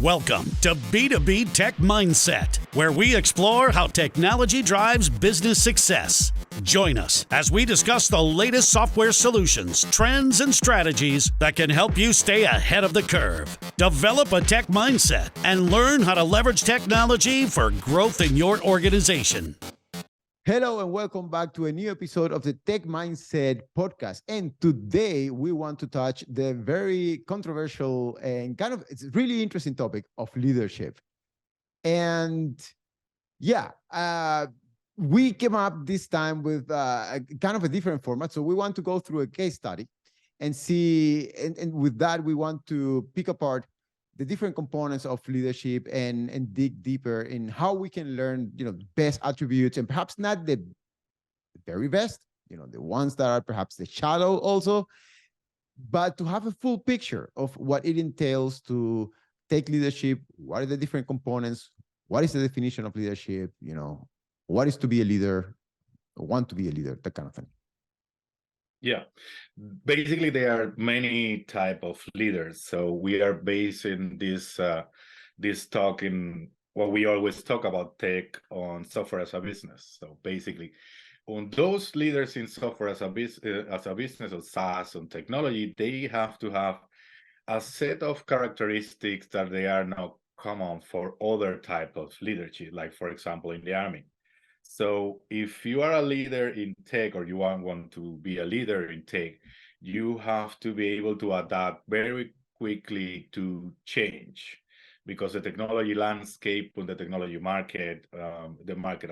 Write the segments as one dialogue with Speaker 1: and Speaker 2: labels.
Speaker 1: Welcome to B2B Tech Mindset, where we explore how technology drives business success. Join us as we discuss the latest software solutions, trends, and strategies that can help you stay ahead of the curve. Develop a tech mindset and learn how to leverage technology for growth in your organization.
Speaker 2: Hello and welcome back to a new episode of the Tech Mindset podcast. And today we want to touch the very controversial and it's a really interesting topic of leadership. And we came up this time with a different format. So we want to go through a case study and see, and with that, we want to pick apart the different components of leadership and dig deeper in how we can learn, best attributes, and perhaps not the very best, the ones that are perhaps the shallow also, but to have a full picture of what it entails to take leadership. What are the different components? What is the definition of leadership? What is to be a leader, want to be a leader, that kind of thing.
Speaker 3: Yeah, basically there are many type of leaders. So we are basing this talk in what we always talk about tech on software as a business. So basically, on those leaders in software as a business or SaaS on technology, they have to have a set of characteristics that they are not common for other type of leadership, like for example in the army. So if you are a leader in tech or you want to be a leader in tech, you have to be able to adapt very quickly to change, because the technology landscape and the technology market, the market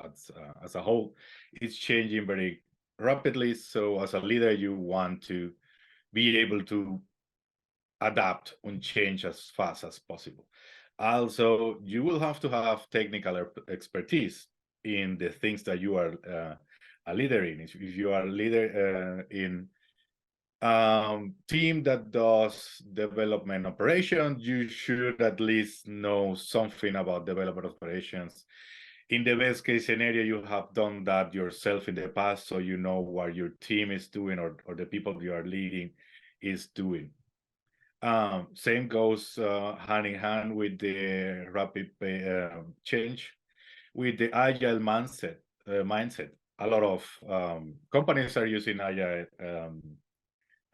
Speaker 3: as a whole, is changing very rapidly. So as a leader, you want to be able to adapt and change as fast as possible. Also, you will have to have technical expertise in the things that you are a leader in. If you are a leader in team that does development operations, you should at least know something about development operations. In the best case scenario, you have done that yourself in the past, so you know what your team is doing or the people you are leading is doing. Same goes hand in hand with the rapid change, with the agile mindset. A lot of companies are using agile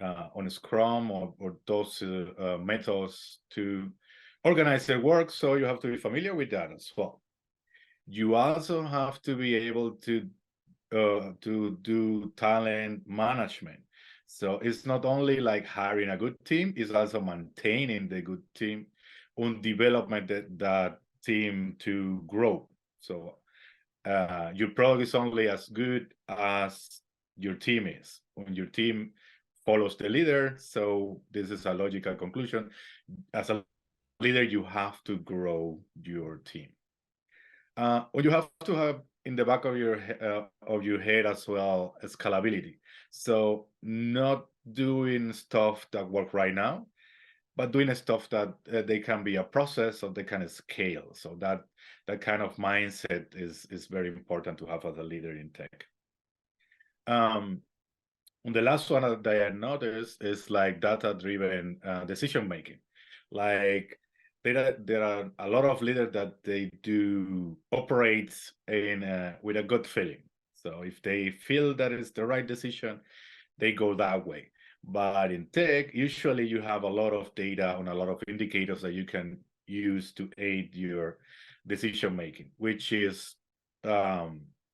Speaker 3: on Scrum or those methods to organize their work. So you have to be familiar with that as well. You also have to be able to do talent management. So it's not only like hiring a good team, it's also maintaining the good team and development that team to grow. So your product is only as good as your team is. When your team follows the leader, so this is a logical conclusion. As a leader, you have to grow your team. Or you have to have in the back of your head as well scalability. So not doing stuff that work right now, but doing stuff that they can be a process or they can scale. So that kind of mindset is very important to have as a leader in tech. And the last one that I noticed is like data-driven decision making. Like there are a lot of leaders that they do operate with a good feeling. So if they feel that it's the right decision, they go that way. But in tech, usually you have a lot of data and a lot of indicators that you can use to aid your decision making, which is a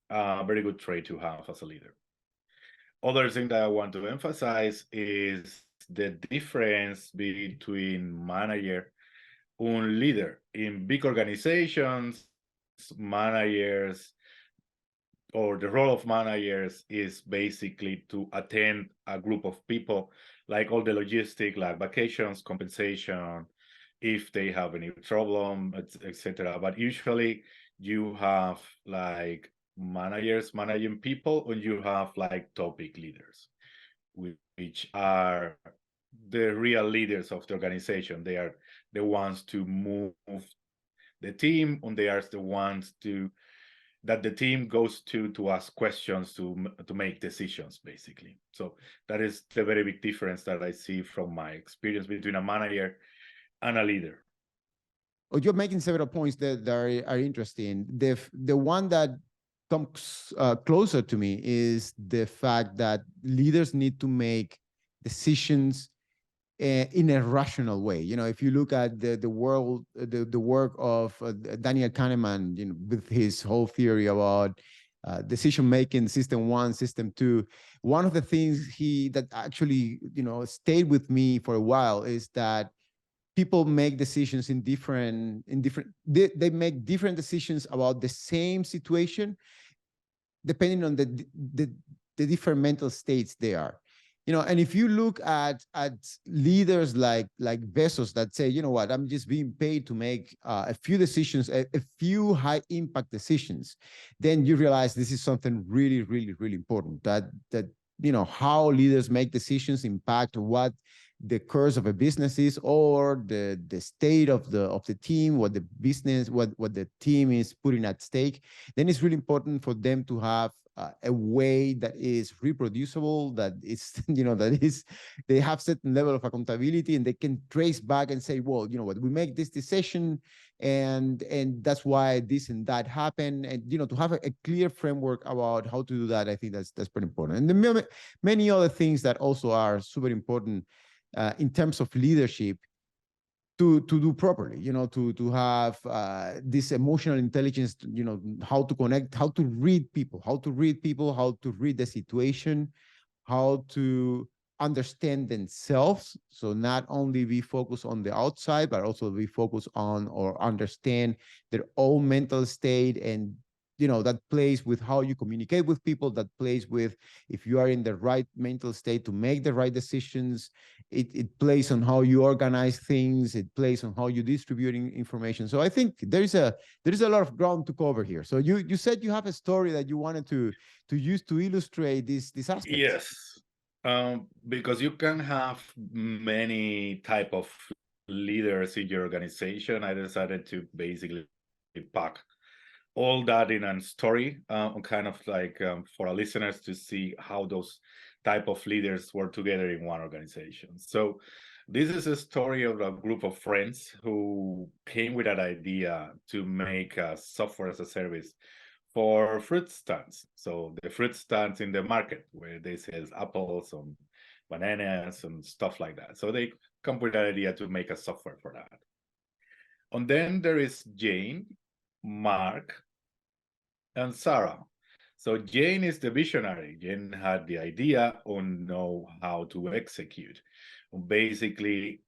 Speaker 3: very good trait to have as a leader. Other thing that I want to emphasize is the difference between manager and leader. In big organizations, managers or the role of managers is basically to attend a group of people, like all the logistics, like vacations, compensation, if they have any problem, etc. But usually you have like managers managing people, and you have like topic leaders, which are the real leaders of the organization. They are the ones to move the team, and they are the ones that the team goes to ask questions, to make decisions, basically. So that is the very big difference that I see from my experience between a manager and a leader.
Speaker 2: or you're making several points that are interesting. The one that comes closer to me is the fact that leaders need to make decisions in a rational way. You know, if you look at the work of Daniel Kahneman, you know, with his whole theory about decision making, system 1, system 2, one of the things that actually, you know, stayed with me for a while is that people make decisions they make different decisions about the same situation depending on the different mental states they are. You know, and if you look at leaders like Bezos that say, you know what, I'm just being paid to make a few decisions, a few high impact decisions, then you realize this is something really, really, really important, that you know, how leaders make decisions impact what the course of a business is, or the state of the team, what the business, what the team is putting at stake. Then it's really important for them to have a way that is reproducible, that is, you know, that is, they have certain level of accountability, and they can trace back and say, well, you know what, we make this decision, and that's why this and that happened. And, you know, to have a clear framework about how to do that, I think that's pretty important. And the many other things that also are super important in terms of leadership to do properly, you know, to have this emotional intelligence, you know, how to connect, how to read people, how to read the situation, how to understand themselves. So not only be focused on the outside, but also be focused on or understand their own mental state. And, you know, that plays with how you communicate with people, that plays with if you are in the right mental state to make the right decisions. It plays on how you organize things, it plays on how you distributing information. So I think there is a lot of ground to cover here. So you said you have a story that you wanted to use to illustrate this aspect.
Speaker 3: Yes, because you can have many type of leaders in your organization. I decided to basically pack all that in a story, kind of like for our listeners to see how those type of leaders work together in one organization. So this is a story of a group of friends who came with an idea to make a software as a service for fruit stands. So the fruit stands in the market where they sell apples and bananas and stuff like that. So they come with an idea to make a software for that. And then there is Jane, Mark, and Sarah. So Jane is the visionary. Jane had the idea and know how to execute. Basically,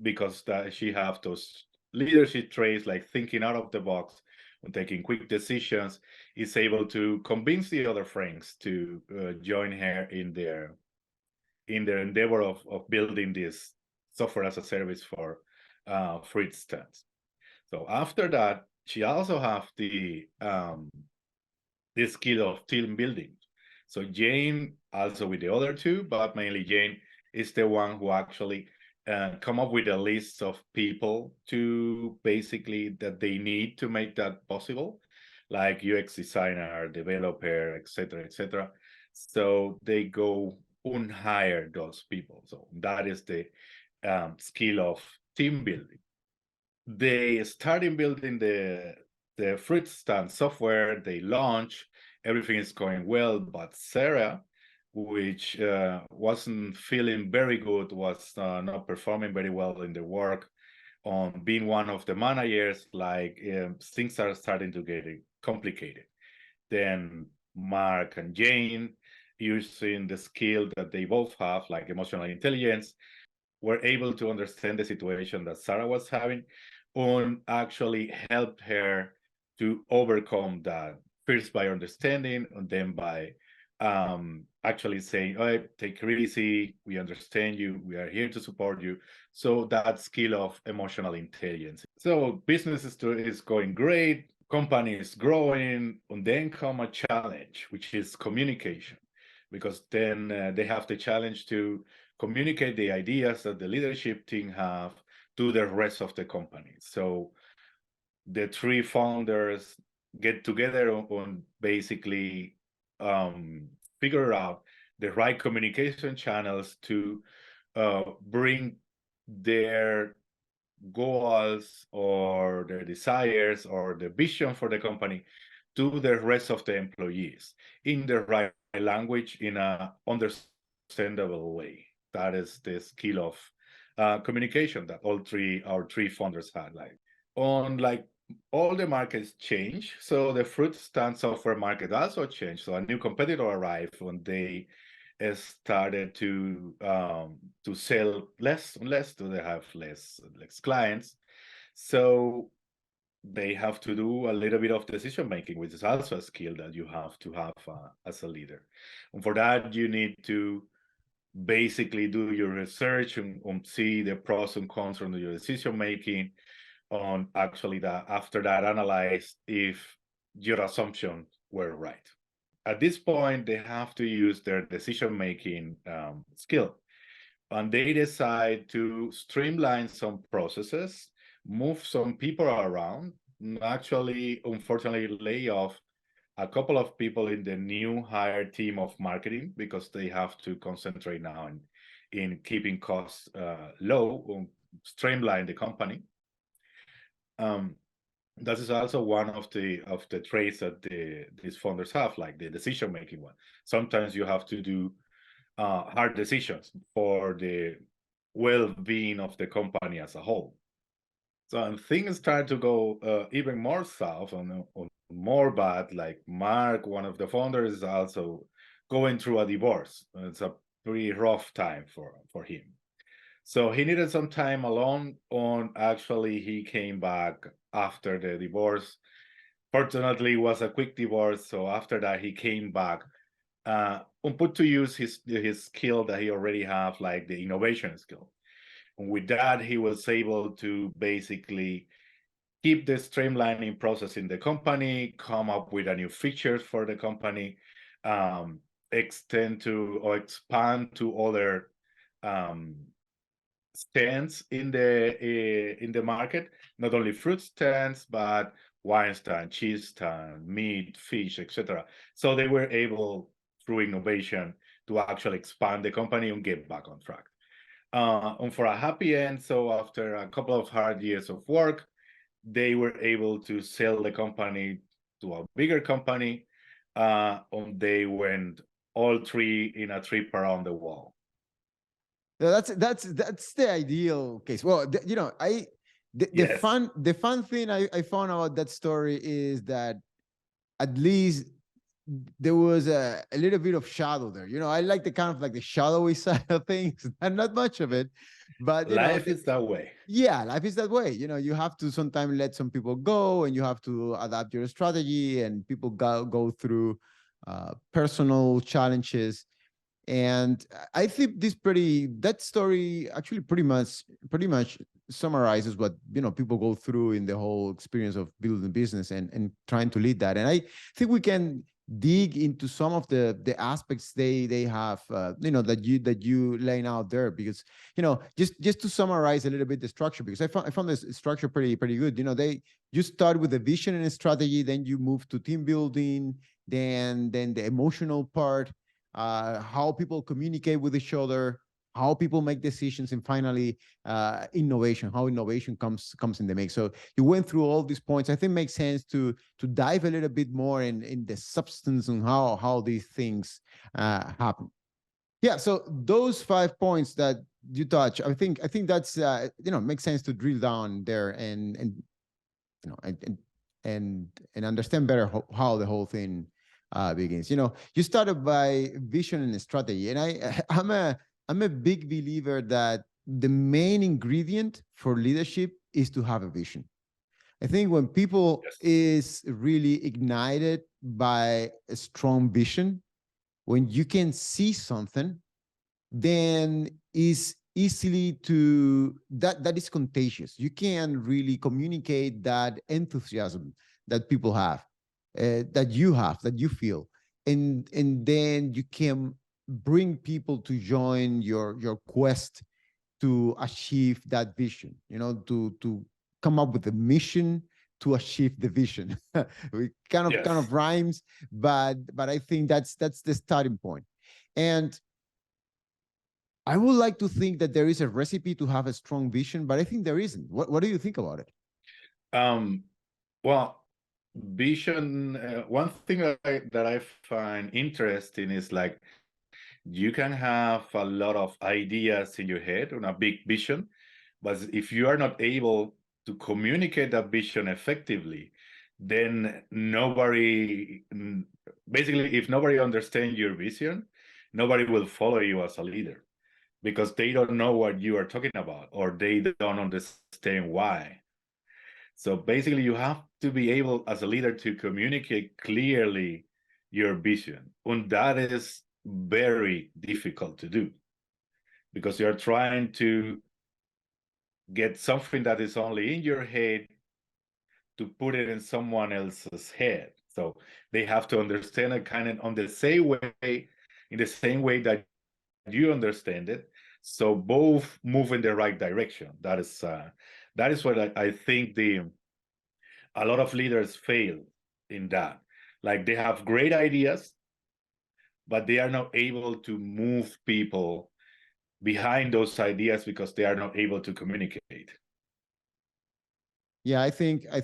Speaker 3: because she have those leadership traits like thinking out of the box and taking quick decisions, is able to convince the other friends to join her in their endeavor of building this software as a service for fruit stands. So after that, she also have the skill of team building. So Jane also with the other two, but mainly Jane is the one who actually come up with a list of people to basically that they need to make that possible, like UX designer, developer, etc., etc. So they go and hire those people. So that is the skill of team building. They started building the fruit stand software. They launch, everything is going well, but Sarah, which wasn't feeling very good, was not performing very well in the work, on being one of the managers, like things are starting to get complicated. Then Mark and Jane, using the skill that they both have, like emotional intelligence, were able to understand the situation that Sarah was having and actually helped her to overcome that, first by understanding and then by actually saying, oh, take it easy, we understand you, we are here to support you. So that skill of emotional intelligence. So business is going great, company is growing, and then come a challenge, which is communication, because then they have the challenge to communicate the ideas that the leadership team have to the rest of the company. So the three founders get together on basically figure out the right communication channels to bring their goals or their desires or the vision for the company to the rest of the employees in the right language, in a understandable way. That is the skill of communication that our three founders had. Like on like all the markets change, so the fruit stand software market also changed. So a new competitor arrived when they started to sell less and less. Do they have less clients? So they have to do a little bit of decision making, which is also a skill that you have to have as a leader. And for that, you need to basically do your research and see the pros and cons from your decision making, on actually that after that analyze if your assumptions were right. At this point, they have to use their decision making skill, and they decide to streamline some processes, move some people around, actually, unfortunately, lay off a couple of people in the new hired team of marketing, because they have to concentrate now in keeping costs low, streamline the company. That is also one of the traits that these founders have, like the decision making one. Sometimes you have to do hard decisions for the well-being of the company as a whole. So things start to go even more south and more bad. Like Mark, one of the founders, is also going through a divorce. It's a pretty rough time for him. So he needed some time alone. On actually, he came back after the divorce. Fortunately, it was a quick divorce. So after that, he came back and put to use his skill that he already have, like the innovation skill. And with that, he was able to basically keep the streamlining process in the company, come up with a new features for the company, extend to or expand to other stands in the market, not only fruit stands, but wine stand, cheese stand, meat, fish, etc. So they were able, through innovation, to actually expand the company and get back on track. And for a happy end, so after a couple of hard years of work, they were able to sell the company to a bigger company, and they went all three in a trip around the world.
Speaker 2: That's the ideal case. Well, you know, the fun thing I found about that story is that at least there was a little bit of shadow there. You know, I like the kind of like the shadowy side of things, and not much of it, but
Speaker 3: life is that way.
Speaker 2: Yeah, life is that way. You know, you have to sometimes let some people go, and you have to adapt your strategy, and people go through personal challenges. And I think that story actually pretty much summarizes what, you know, people go through in the whole experience of building a business and trying to lead that. And I think we can dig into some of the aspects they have, you know, that you laying out there, because, you know, just to summarize a little bit the structure, because I found this structure pretty good. You know, you start with a vision and a strategy, then you move to team building, then the emotional part, how people communicate with each other, how people make decisions, and finally innovation, how innovation comes in the mix. So you went through all these points. I think it makes sense to dive a little bit more in the substance and how these things happen. Yeah, so those 5 points that you touch, I think that's you know, makes sense to drill down there and you know and understand better how the whole thing begins. You know, you started by vision and strategy, and I'm a big believer that the main ingredient for leadership is to have a vision. I think when people is really ignited by a strong vision, when you can see something, then is easily to that is contagious. You can really communicate that enthusiasm that people have, that you feel, and then you can bring people to join your quest to achieve that vision, you know, to come up with a mission to achieve the vision. We kind of rhymes, but I think that's the starting point. And I would like to think that there is a recipe to have a strong vision, but I think there isn't. What do you think about it?
Speaker 3: Well, vision. One thing that I find interesting is like you can have a lot of ideas in your head on a big vision, but if you are not able to communicate that vision effectively, then basically, if nobody understands your vision, nobody will follow you as a leader because they don't know what you are talking about or they don't understand why. So basically, you have to be able as a leader to communicate clearly your vision. And that is very difficult to do because you're trying to get something that is only in your head to put it in someone else's head. So they have to understand it kind of in the same way that you understand it. So both move in the right direction. That is what I think a lot of leaders fail in that. Like they have great ideas, but they are not able to move people behind those ideas because they are not able to communicate.
Speaker 2: Yeah, I think I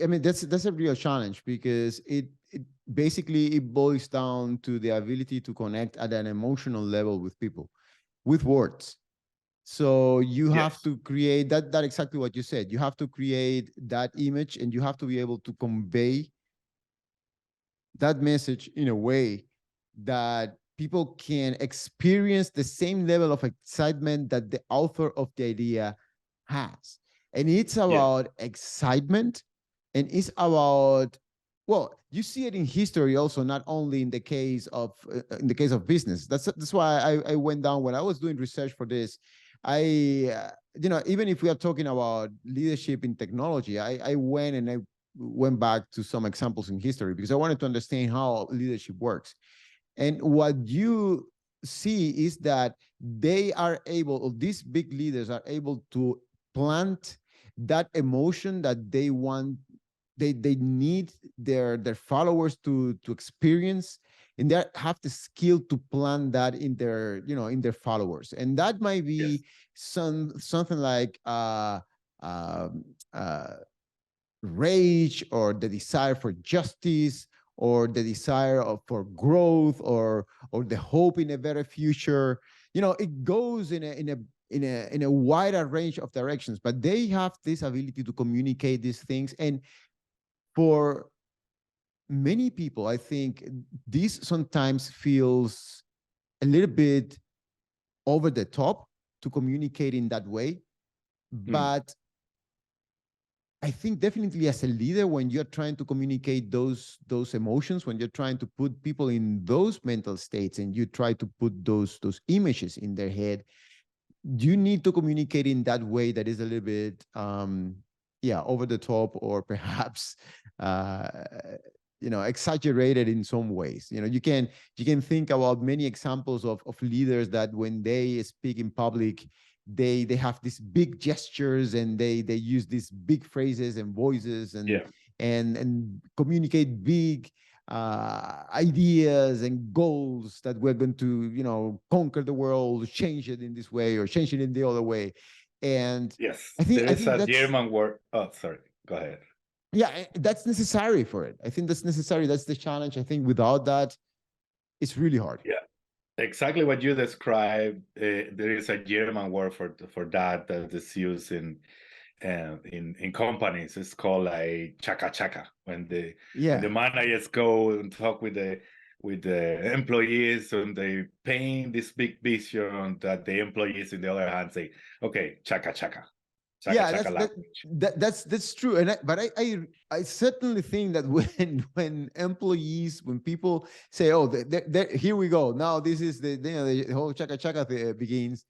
Speaker 2: mean that's a real challenge because it basically it boils down to the ability to connect at an emotional level with people with words. So you have
Speaker 3: Yes.
Speaker 2: to create that exactly what you said. You have to create that image and you have to be able to convey that message in a way that people can experience the same level of excitement that the author of the idea has. And it's about excitement and it's about, well, you see it in history also, not only in the case of business. That's why I went down when I was doing research for this. Even if we are talking about leadership in technology, I went back to some examples in history because I wanted to understand how leadership works. And what you see is that these big leaders are able to plant that emotion that they want, they need their followers to experience, and they have the skill to plant that in their followers. And that might be something like rage, or the desire for justice, or the desire for growth, or the hope in a better future. It goes in a wider range of directions, but they have this ability to communicate these things. And for many people, I think this sometimes feels a little bit over the top to communicate in that way. But I think definitely as a leader, when you're trying to communicate those emotions, when you're trying to put people in those mental states and you try to put those images in their head, you need to communicate in that way that is a little bit over the top, or perhaps exaggerated in some ways. You can think about many examples of leaders that when they speak in public, they have these big gestures and they use these big phrases and voices and communicate big ideas and goals that we're going to conquer the world, change it in this way or change it in the other way. And
Speaker 3: I think there is a German word. Oh, sorry, go ahead.
Speaker 2: Yeah, that's necessary for it. I think that's necessary. That's the challenge. I think without that, it's really hard.
Speaker 3: Yeah, exactly what you described. There is a German word for that is used in companies. It's called like chaka chaka, when the managers go and talk with the employees and they paint this big vision that the employees in the other hand say, okay, chaka chaka.
Speaker 2: That's true. And but I certainly think that when employees, when people say, oh, here we go, now this is the whole chaka chaka begins,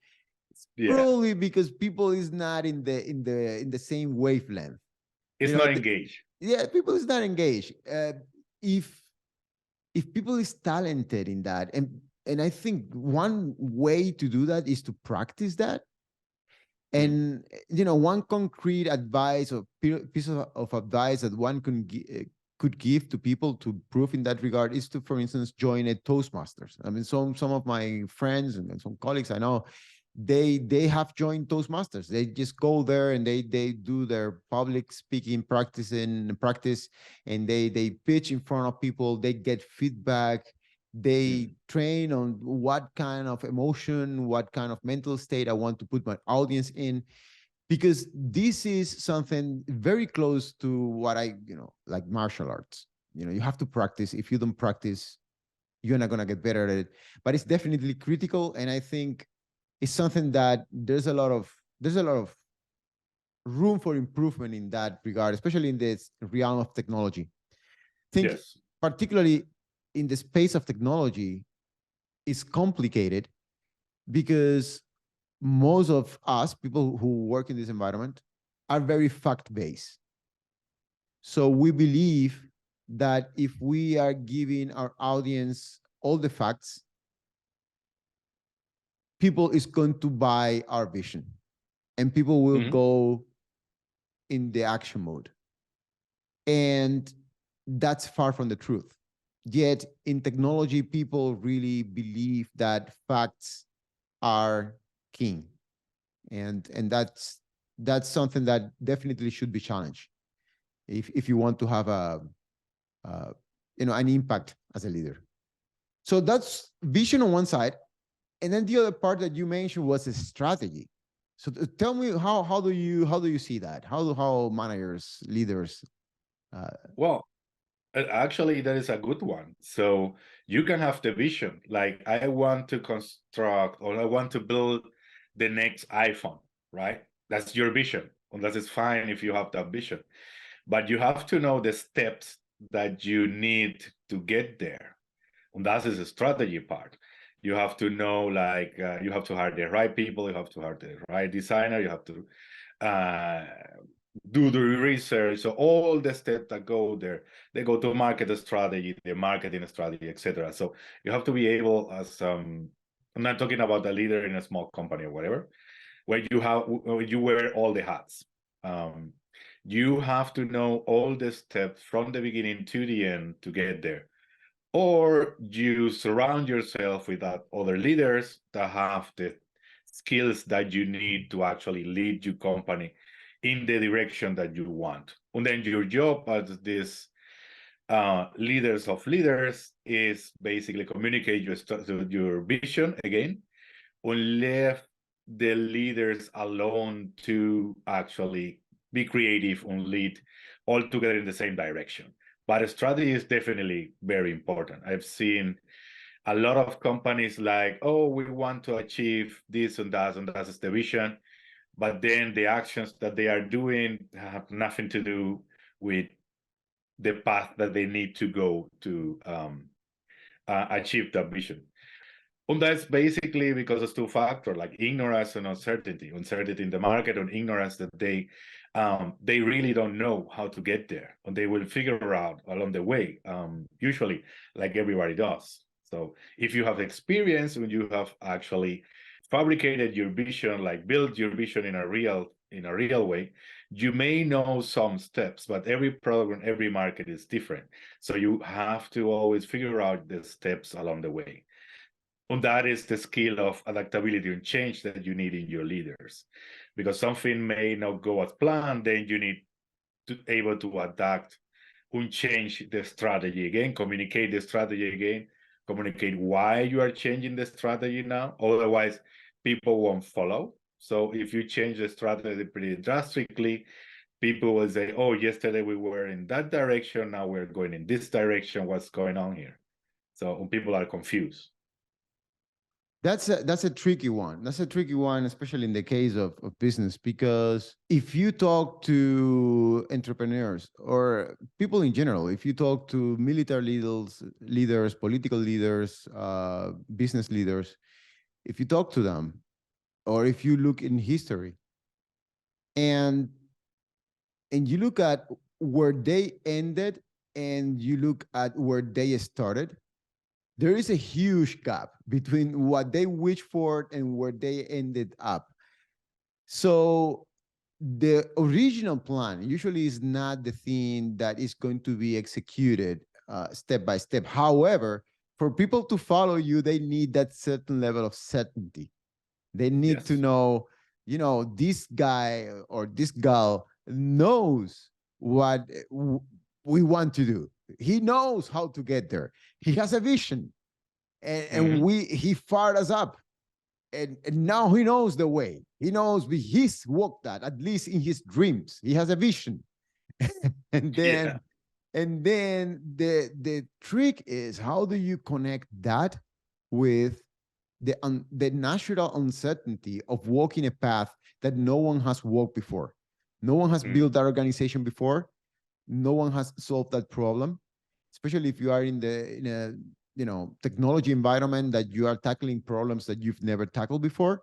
Speaker 2: it's probably because people is not in the same wavelength.
Speaker 3: It's not engaged.
Speaker 2: People is not engaged. If people is talented in that, and I think one way to do that is to practice that. And one concrete advice or piece of advice that one could give to people to prove in that regard is to, for instance, join a Toastmasters. I mean, some of my friends and some colleagues I know, they have joined Toastmasters. They just go there and they do their public speaking practice, and they pitch in front of people. They get feedback. They train on what kind of emotion, what kind of mental state I want to put my audience in, because this is something very close to what I, like martial arts. You have to practice. If you don't practice, you're not gonna get better at it. But it's definitely critical, and I think it's something that there's a lot of room for improvement in that regard, especially in this realm of technology. I think particularly in the space of technology is complicated because most of us, people who work in this environment, are very fact-based. So we believe that if we are giving our audience all the facts, people is going to buy our vision, and people will go in the action mode. And that's far from the truth. Yet in technology, people really believe that facts are king. And that's something that definitely should be challenged if you want to have an impact as a leader. So that's vision on one side. And then the other part that you mentioned was a strategy. So tell me, how do you see that? How managers, leaders?
Speaker 3: Well, actually, that is a good one. So you can have the vision, like I want to construct or I want to build the next iPhone, right? That's your vision, and that is fine if you have that vision. But you have to know the steps that you need to get there, and that is the strategy part. You have to know, like, you have to hire the right people, you have to hire the right designer, you have to do the research. So all the steps that go there, they go to market strategy, the marketing strategy, etc. So you have to be able, as I'm not talking about a leader in a small company or whatever, where you wear all the hats. You have to know all the steps from the beginning to the end to get there. Or you surround yourself with other leaders that have the skills that you need to actually lead your company in the direction that you want. And then your job as this leaders of leaders is basically communicate your vision again, and leave the leaders alone to actually be creative and lead all together in the same direction. But strategy is definitely very important. I've seen a lot of companies like, oh, we want to achieve this and that's the vision. But then the actions that they are doing have nothing to do with the path that they need to go to achieve that vision. And that's basically because of two factors, like ignorance and uncertainty in the market, and ignorance that they really don't know how to get there, and they will figure out along the way, usually like everybody does. So if you have experience and you have actually fabricated your vision, like build your vision in a real way, you may know some steps, but every product and every market is different. So you have to always figure out the steps along the way. And that is the skill of adaptability and change that you need in your leaders. Because something may not go as planned, then you need to be able to adapt and change the strategy again, communicate the strategy again, communicate why you are changing the strategy now. Otherwise, people won't follow. So if you change the strategy pretty drastically, people will say, oh, yesterday we were in that direction, now we're going in this direction, what's going on here? So people are confused.
Speaker 2: That's a tricky one. That's a tricky one, especially in the case of business, because if you talk to entrepreneurs or people in general, if you talk to military leaders, political leaders, business leaders, if you talk to them, or if you look in history and you look at where they ended and you look at where they started, there is a huge gap between what they wished for and where they ended up. So the original plan usually is not the thing that is going to be executed step by step. However, for people to follow you, they need that certain level of certainty. They need to
Speaker 3: Yes.
Speaker 2: know, you know, this guy or this girl knows what we want to do. He knows how to get there. He has a vision, and he fired us up. And now he knows the way. He knows he's walked that, at least in his dreams. He has a vision. and then
Speaker 3: Yeah.
Speaker 2: and then the trick is, how do you connect that with the natural uncertainty of walking a path that no one has walked before? No one has built that organization before. No one has solved that problem, especially if you are in a technology environment that you are tackling problems that you've never tackled before.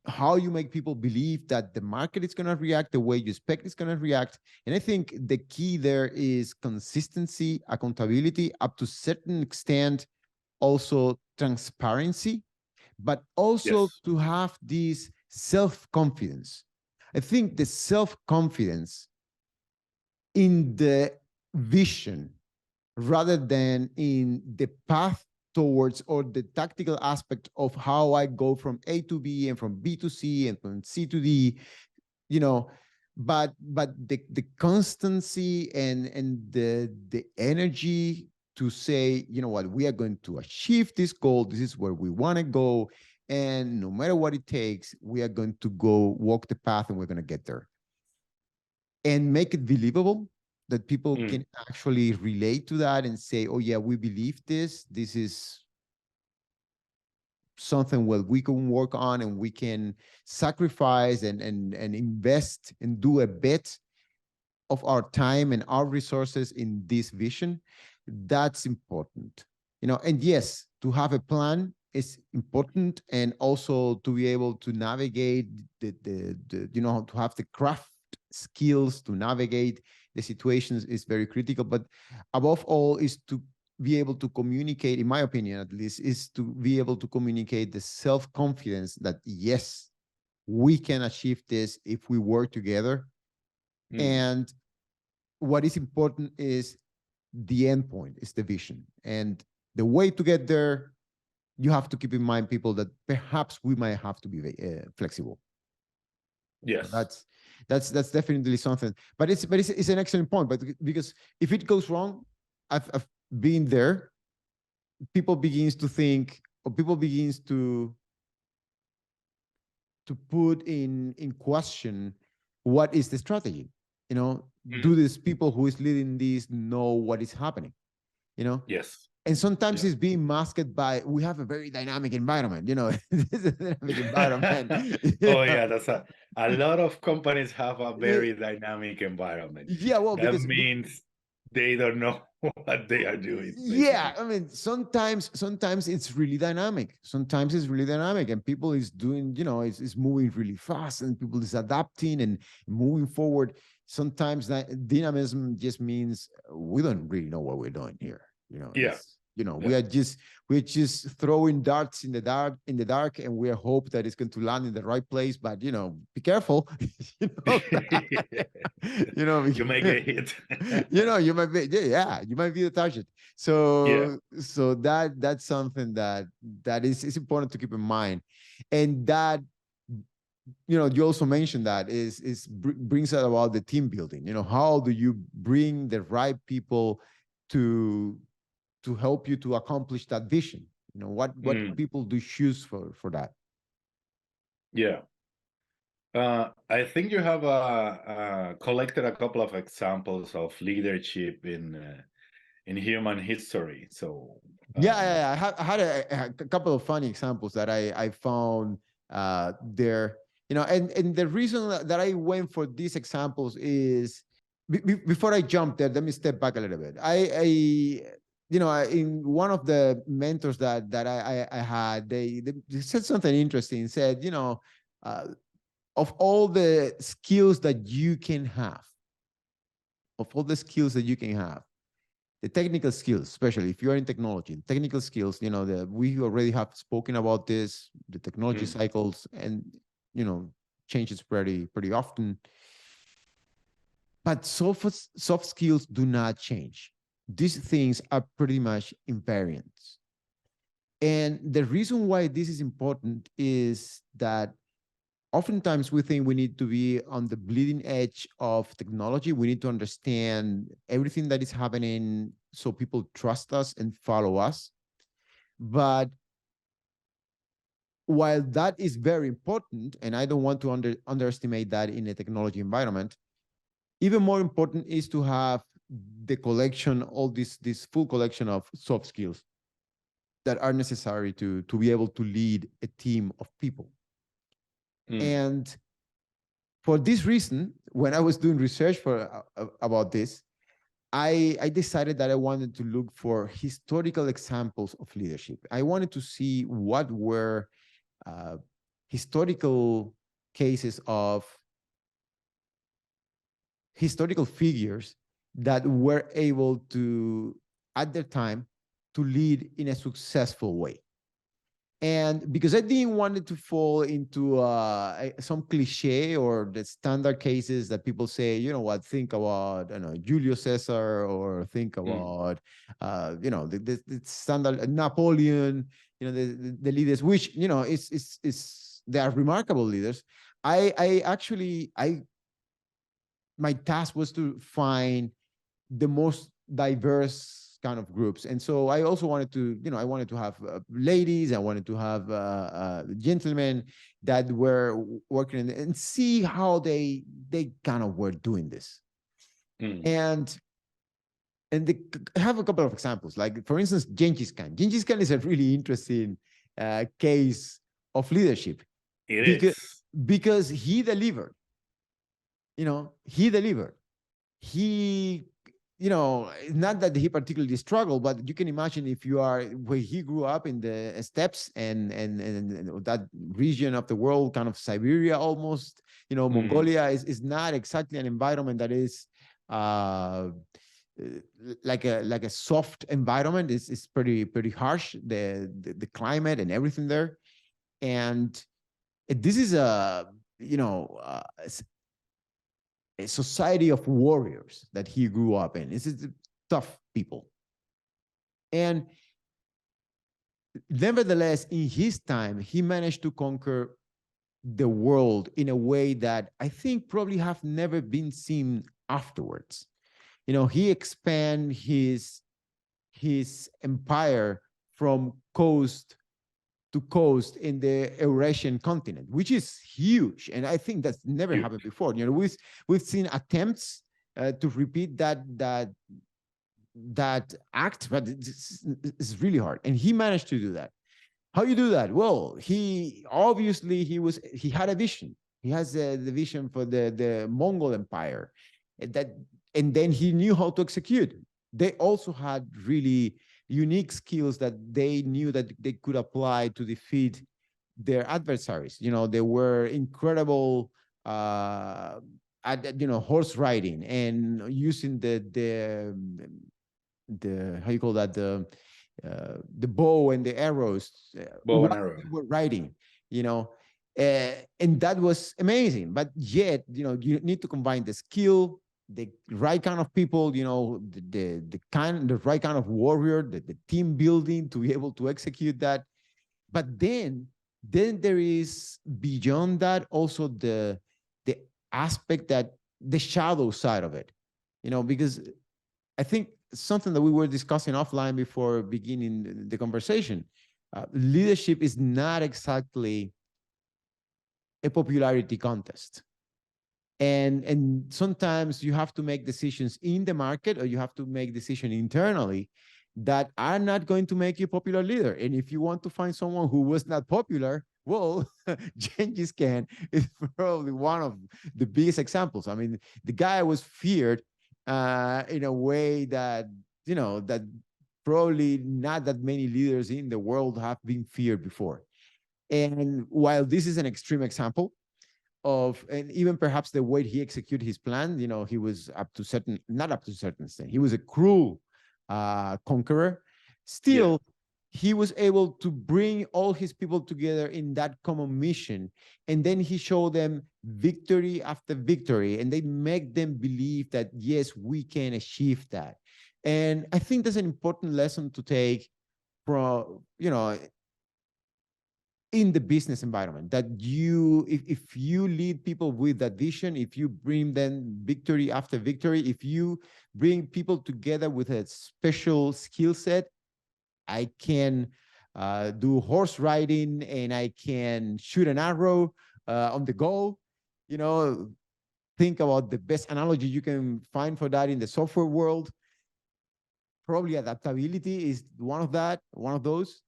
Speaker 2: How you make people believe that the market is going to react the way you expect it's going to react. And I think the key there is consistency, accountability, up to a certain extent, also transparency, but also
Speaker 3: Yes.
Speaker 2: to have this self-confidence. I think the self-confidence in the vision rather than in the path towards, or the tactical aspect of how I go from A to B and from B to C and from C to D, but the constancy and the energy to say, you know what, we are going to achieve this goal. This is where we want to go. And no matter what it takes, we are going to go walk the path and we're going to get there. And make it believable, that people can actually relate to that and say, oh yeah, we believe this. This is something what we can work on, and we can sacrifice and invest and do a bit of our time and our resources in this vision. That's important. And yes, to have a plan is important, and also to be able to navigate the to have the craft skills to navigate the situations is very critical. But above all is to be able to communicate, in my opinion at least, is to be able to communicate the self-confidence that yes, we can achieve this if we work together. And what is important is the end point, is the vision. And the way to get there, you have to keep in mind, people, that perhaps we might have to be flexible.
Speaker 3: Yes.
Speaker 2: So that's definitely something. But it's an excellent point. But because if it goes wrong, I've been there. People begins to think, or people begins to put in question what is the strategy. Do these people who is leading this know what is happening?
Speaker 3: Yes.
Speaker 2: And sometimes it's being masked by, we have a very dynamic environment, this is a dynamic environment.
Speaker 3: Oh yeah, that's a lot of companies have a very dynamic environment.
Speaker 2: Yeah, well,
Speaker 3: that
Speaker 2: because
Speaker 3: means they don't know what they are doing.
Speaker 2: Yeah, I mean, sometimes it's really dynamic. Sometimes it's really dynamic, and people is doing, is moving really fast, and people is adapting and moving forward. Sometimes that dynamism just means we don't really know what we're doing here.
Speaker 3: Yeah.
Speaker 2: We're just throwing darts in the dark, and we hope that it's going to land in the right place. But be careful.
Speaker 3: You may get hit.
Speaker 2: You might be, you might be the target. So that's something that is important to keep in mind. And that, you also mentioned that is brings out about the team building. How do you bring the right people to help you to accomplish that vision? What people do choose for that?
Speaker 3: Yeah. I think you have collected a couple of examples of leadership in human history. So
Speaker 2: I had a couple of funny examples that I found there. And the reason that I went for these examples is, before I jump there, let me step back a little bit. In one of the mentors that I had, they said something interesting. Said, of all the skills that you can have, the technical skills, especially if you're in technology, technical skills, we already have spoken about this, the technology cycles, and changes pretty often. But soft skills do not change. These things are pretty much invariant. And the reason why this is important is that oftentimes we think we need to be on the bleeding edge of technology. We need to understand everything that is happening so people trust us and follow us. But while that is very important, and I don't want to underestimate that in a technology environment, even more important is to have the collection, all this full collection of soft skills that are necessary to be able to lead a team of people. And for this reason, when I was doing research about this, I decided that I wanted to look for historical examples of leadership. I wanted to see what were historical cases of historical figures that were able to, at their time, to lead in a successful way. And because I didn't want it to fall into some cliche or the standard cases that people say, you know what, think about, I don't know, Julius Caesar, or think about, you know, the standard Napoleon, you know, the leaders, which, you know, they are remarkable leaders. My task was to find the most diverse kind of groups. And so I also wanted to, you know, I wanted to have ladies, I wanted to have gentlemen that were working and see how they kind of were doing this. And they have a couple of examples, like for instance, Genghis Khan. Genghis Khan is a really interesting case of leadership. Because he delivered. You know, he delivered. He, you know, not that he particularly struggled, but you can imagine if you are where he grew up in the steppes and that region of the world, kind of Siberia almost, you know, Mongolia is not exactly an environment that is like a soft environment. It's pretty harsh, the climate and everything there. And this is a society of warriors that he grew up in. This is tough people. And nevertheless, in his time, he managed to conquer the world in a way that I think probably have never been seen afterwards. You know, he expanded his empire from coast to coast in the Eurasian continent, which is huge. And I think that's never happened before. You know, we've seen attempts to repeat that act, but it's really hard. And he managed to do that. How you do that? Well, he had a vision. He has the vision for the Mongol Empire, and then he knew how to execute. They also had really unique skills that they knew that they could apply to defeat their adversaries. You know, they were incredible at, you know, horse riding and using the how you call that, the bow and the arrows.
Speaker 3: Bow and arrow.
Speaker 2: Were riding, you know, and that was amazing. But yet, you know, you need to combine the skill, the right kind of people, you know, the right kind of warrior, the team building to be able to execute that. But then there is beyond that also the aspect, that the shadow side of it, you know, because I think something that we were discussing offline before beginning the conversation, leadership is not exactly a popularity contest. And sometimes you have to make decisions in the market, or you have to make decisions internally that are not going to make you a popular leader. And if you want to find someone who was not popular, well, Genghis Khan is probably one of the biggest examples. I mean, the guy was feared in a way that, you know, that probably not that many leaders in the world have been feared before. And while this is an extreme example of, and even perhaps the way he executed his plan, you know, he was not up to certain extent. He was a cruel conqueror. Still, he was able to bring all his people together in that common mission. And then he showed them victory after victory, and they make them believe that, yes, we can achieve that. And I think that's an important lesson to take from, in the business environment, that if you lead people with that vision, if you bring them victory after victory, if you bring people together with a special skill set, I can do horse riding and I can shoot an arrow on the goal. Think about the best analogy you can find for that in the software world. Probably adaptability is one of those.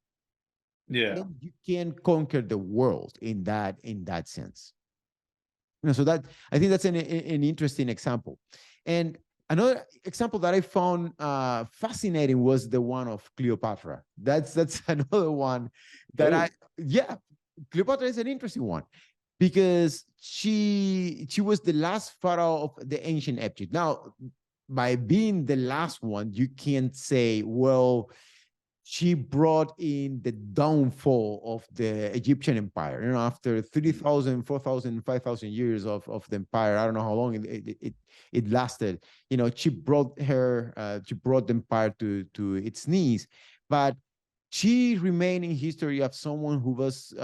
Speaker 3: Yeah.
Speaker 2: Then you can conquer the world in that sense. So that, I think that's an interesting example. And another example that I found fascinating was the one of Cleopatra. That's another one that Cleopatra is an interesting one, because she was the last pharaoh of the ancient Egypt. Now, by being the last one, you can't say, well, she brought in the downfall of the Egyptian empire. After 3,000, 4,000, 5,000 years of the empire, I don't know how long it lasted. She brought the empire to its knees, but she remained in history of someone who was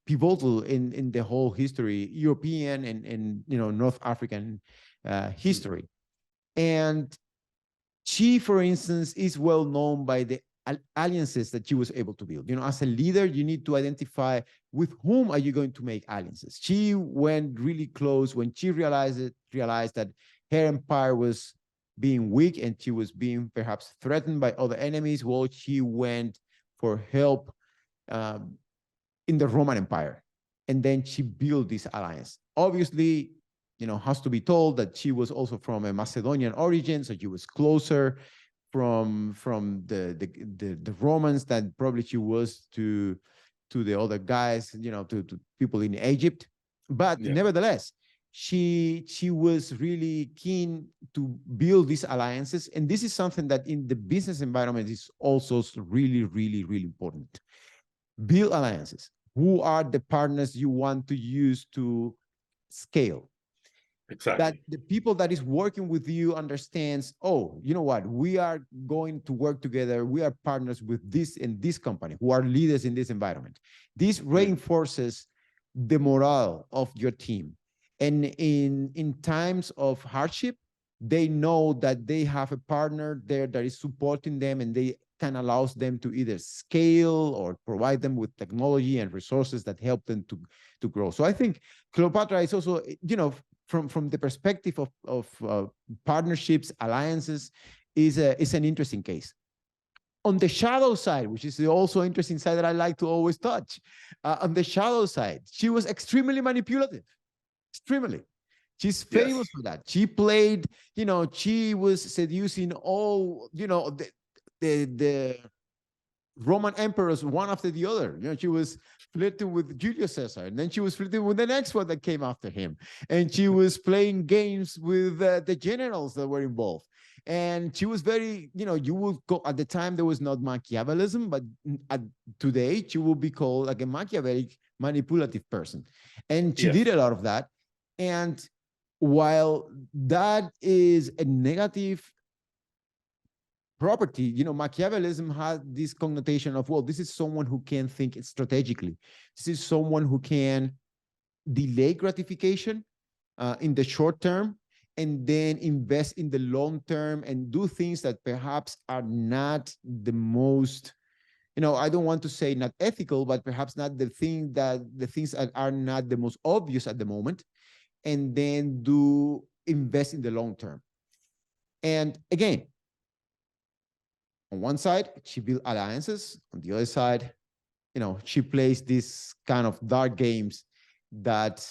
Speaker 2: pivotal in the whole history, European and North African history. And she, for instance, is well known by the alliances that she was able to build. As a leader, you need to identify with whom are you going to make alliances. She went really close when she realized that her empire was being weak and she was being perhaps threatened by other enemies. Well, she went for help in the Roman Empire, and then she built this alliance. Obviously, has to be told that she was also from a Macedonian origin, so she was closer from the Romans than probably she was to the other guys, to people in Egypt. But nevertheless, she was really keen to build these alliances, and this is something that in the business environment is also really, really, really important. Build alliances. Who are the partners you want to use to scale?
Speaker 3: Exactly.
Speaker 2: That the people that is working with you understands, oh, you know what, we are going to work together. We are partners with this and this company who are leaders in this environment. This reinforces the morale of your team. And in times of hardship, they know that they have a partner there that is supporting them, and they can allows them to either scale or provide them with technology and resources that help them to grow. So I think Cleopatra is also, from the perspective of partnerships, alliances, is an interesting case. On the shadow side, which is the also interesting side that I like to always touch, on the shadow side, she was extremely manipulative, extremely. She's famous for that. She played, she was seducing all, the Roman emperors one after the other. She was flirting with Julius Caesar, and then she was flirting with the next one that came after him, and she was playing games with the generals that were involved. And she was very, you would go, at the time there was not Machiavellism, but today she will be called like a Machiavellic manipulative person. And she did a lot of that. And while that is a negative property, Machiavellism has this connotation of, well, this is someone who can think strategically. This is someone who can delay gratification in the short term, and then invest in the long term and do things that perhaps are not the most, I don't want to say not ethical, but perhaps not the things that are not the most obvious at the moment, and then invest in the long term. And again, on one side, she built alliances. On the other side, she plays these kind of dark games that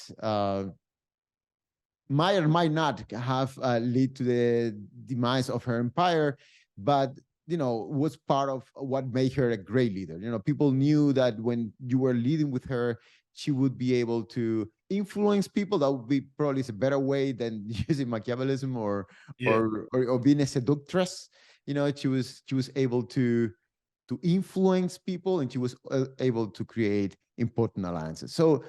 Speaker 2: might or might not have lead to the demise of her empire, but was part of what made her a great leader. People knew that when you were leading with her, she would be able to influence people. That would be probably a better way than using Machiavellism or being a seductress. She was able to to influence people, and she was able to create important alliances. So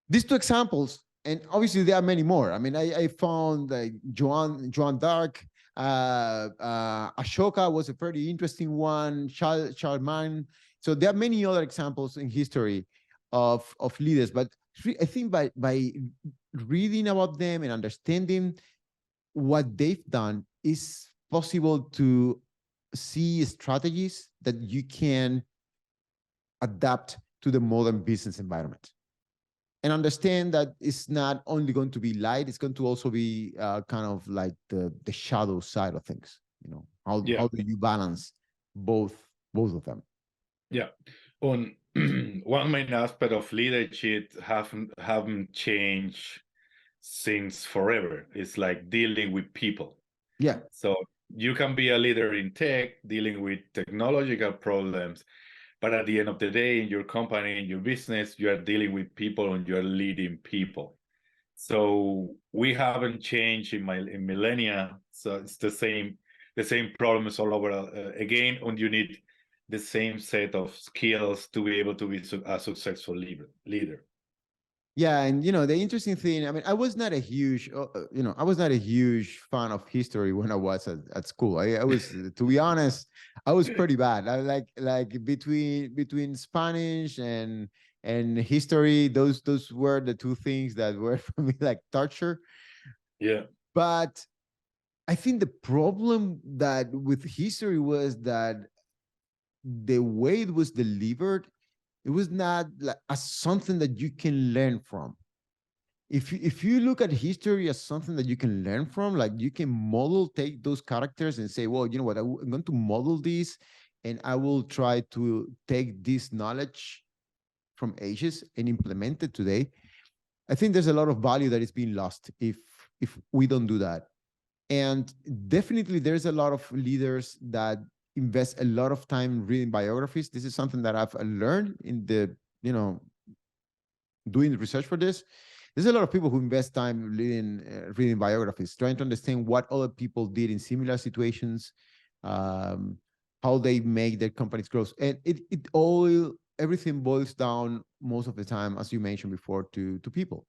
Speaker 2: these two examples, and obviously there are many more. I mean, I found Joan d'Arc, Ashoka was a pretty interesting one, Charlemagne. So there are many other examples in history of leaders, but I think by reading about them and understanding what they've done, is possible to see strategies that you can adapt to the modern business environment, and understand that it's not only going to be light, it's going to also be kind of like the shadow side of things. You know, how do you balance both of them?
Speaker 3: Yeah. On one main aspect of leadership haven't changed since forever. It's like dealing with people.
Speaker 2: Yeah.
Speaker 3: So you can be a leader in tech, dealing with technological problems, but at the end of the day, in your company, in your business, you are dealing with people and you are leading people. So we haven't changed in millennia. So it's the same problems all over again, and you need the same set of skills to be able to be a successful leader.
Speaker 2: Yeah, and the interesting thing, I mean, I was not a huge fan of history when I was at school. I was, to be honest, I was pretty bad. I like between Spanish and history, those were the two things that were for me like torture.
Speaker 3: Yeah.
Speaker 2: But I think the problem that with history was that the way it was delivered, it was not like as something that you can learn from. If you look at history as something that you can learn from, like you can take those characters and say, well, you know what, I'm going to model this, and I will try to take this knowledge from ages and implement it today. I think there's a lot of value that is being lost if we don't do that. And definitely there's a lot of leaders that invest a lot of time reading biographies. This is something that I've learned in the, doing the research for this. There's a lot of people who invest time reading biographies, trying to understand what other people did in similar situations, how they make their companies grow. And everything boils down most of the time, as you mentioned before, to people.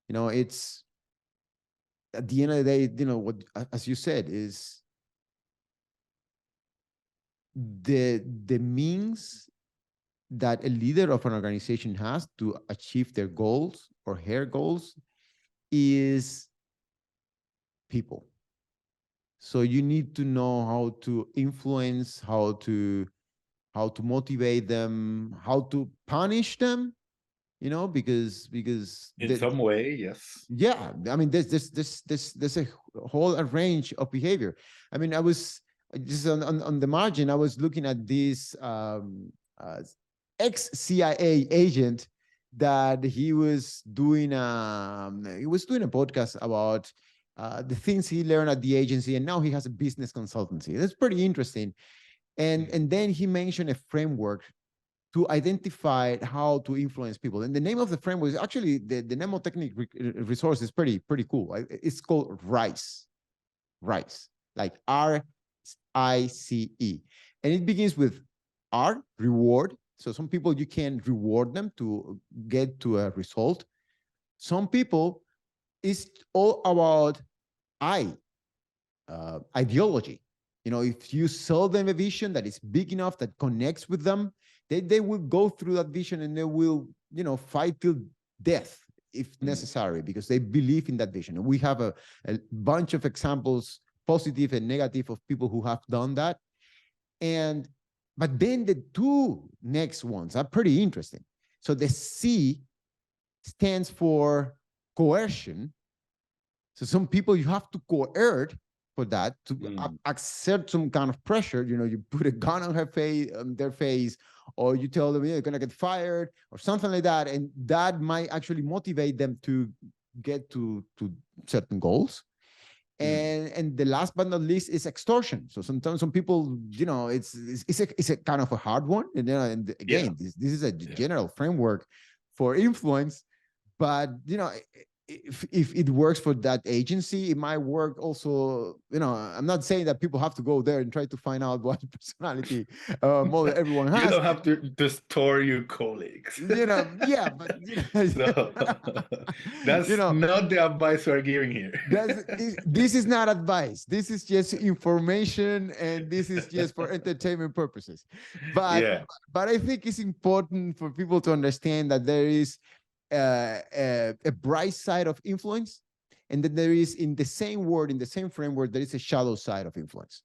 Speaker 2: It's at the end of the day, what, as you said, is the means that a leader of an organization has to achieve their goals or her goals is people. So you need to know how to influence, how to motivate them, how to punish them, because
Speaker 3: in some way, yes.
Speaker 2: Yeah, I mean, there's a whole range of behavior. I mean, I was just on the margin, I was looking at this ex-CIA agent that he was doing a podcast about the things he learned at the agency, and now he has a business consultancy. That's pretty interesting. And then he mentioned a framework to identify how to influence people. And the name of the framework is actually the mnemotechnic resource is pretty cool. It's called RICE, like RICE. And it begins with R, reward. So some people, you can reward them to get to a result. Some people, it's all about ideology. If you sell them a vision that is big enough, that connects with them, they will go through that vision, and they will, fight till death if necessary, because they believe in that vision. And we have a bunch of examples, positive and negative, of people who have done that. But then the two next ones are pretty interesting. So the C stands for coercion. So some people, you have to coerce for that, to accept some kind of pressure. You put a gun on their face, or you tell them, you're going to get fired or something like that. And that might actually motivate them to get to certain goals. And the last but not least is extortion. So sometimes some people, it's a kind of a hard one. And again, this is a general framework for influence, but if it works for that agency, it might work also. I'm not saying that people have to go there and try to find out what personality model everyone has.
Speaker 3: You don't have to store your colleagues.
Speaker 2: Yeah, but
Speaker 3: so that's not the advice we're giving here.
Speaker 2: This is not advice. This is just information, and this is just for entertainment purposes. But I think it's important for people to understand that there is a bright side of influence, and that there is, in the same word, in the same framework, there is a shadow side of influence.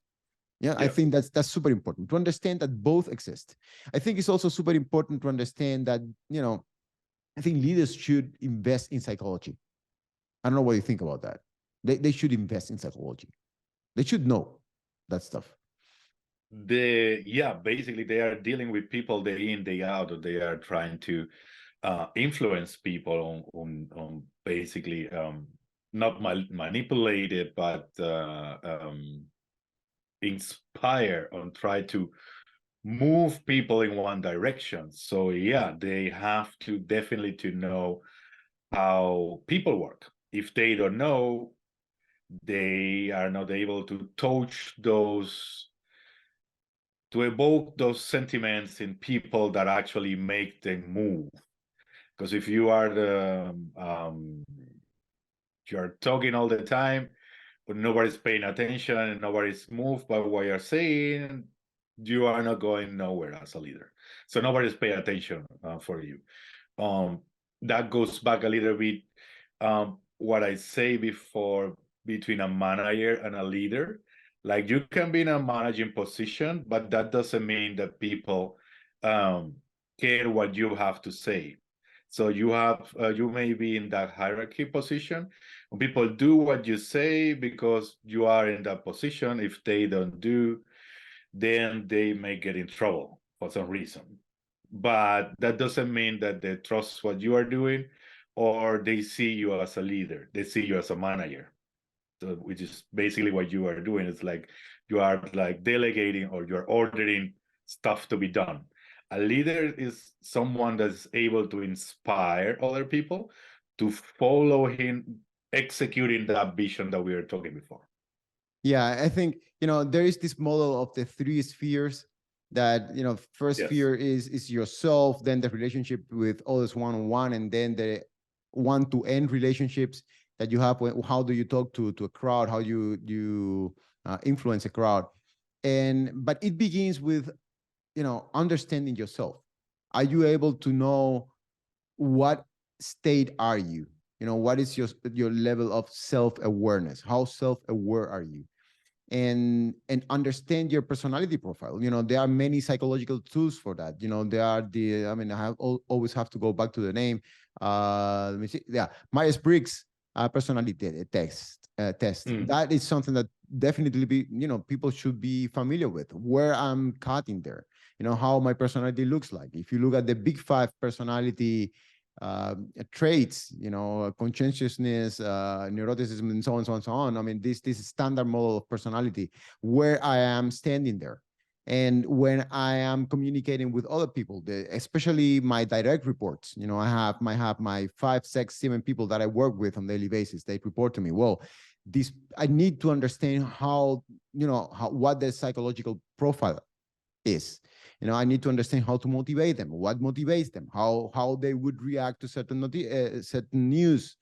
Speaker 2: I think that's super important to understand that both exist. I think it's also super important to understand that, I think leaders should invest in psychology. I don't know what you think about that. They should invest in psychology. They should know that stuff.
Speaker 3: Basically they are dealing with people day in, day out, or they are trying to influence people on basically not manipulate it, but inspire, and try to move people in one direction. So they have to definitely to know how people work. If they don't know, they are not able to touch those, to evoke those sentiments in people that actually make them move. Because if you are you're talking all the time, but nobody's paying attention and nobody's moved by what you're saying, you are not going nowhere as a leader. So nobody's paying attention for you. That goes back a little bit what I say before, between a manager and a leader. Like, you can be in a managing position, but that doesn't mean that people care what you have to say. So you may be in that hierarchy position, and people do what you say because you are in that position. If they don't do, then they may get in trouble for some reason. But that doesn't mean that they trust what you are doing, or they see you as a leader. They see you as a manager. So, which is basically what you are doing. It's like you are like delegating, or you're ordering stuff to be done. A leader is someone that's able to inspire other people to follow him executing that vision that we were talking before.
Speaker 2: Yeah, I think, there is this model of the 3 spheres that, first sphere is yourself, then the relationship with others one-on-one, and then the one-to-end relationships that you have. How do you talk to a crowd? How you influence a crowd? But it begins with, understanding yourself. Are you able to know what state are you? What is your level of self-awareness? How self-aware are you? And understand your personality profile. There are many psychological tools for that. There are always have to go back to the name. Let me see. Yeah, Myers-Briggs personality test. That is something that definitely people should be familiar with. Where I'm cutting there. How my personality looks like. If you look at the big 5 personality traits, conscientiousness, neuroticism, and so on, so on, so on. This standard model of personality, where I am standing there. And when I am communicating with other people, especially my direct reports, I have my 5, 6, 7 people that I work with on a daily basis. They report to me. Well, I need to understand what their psychological profile is. I need to understand how to motivate them, what motivates them, how they would react to certain news.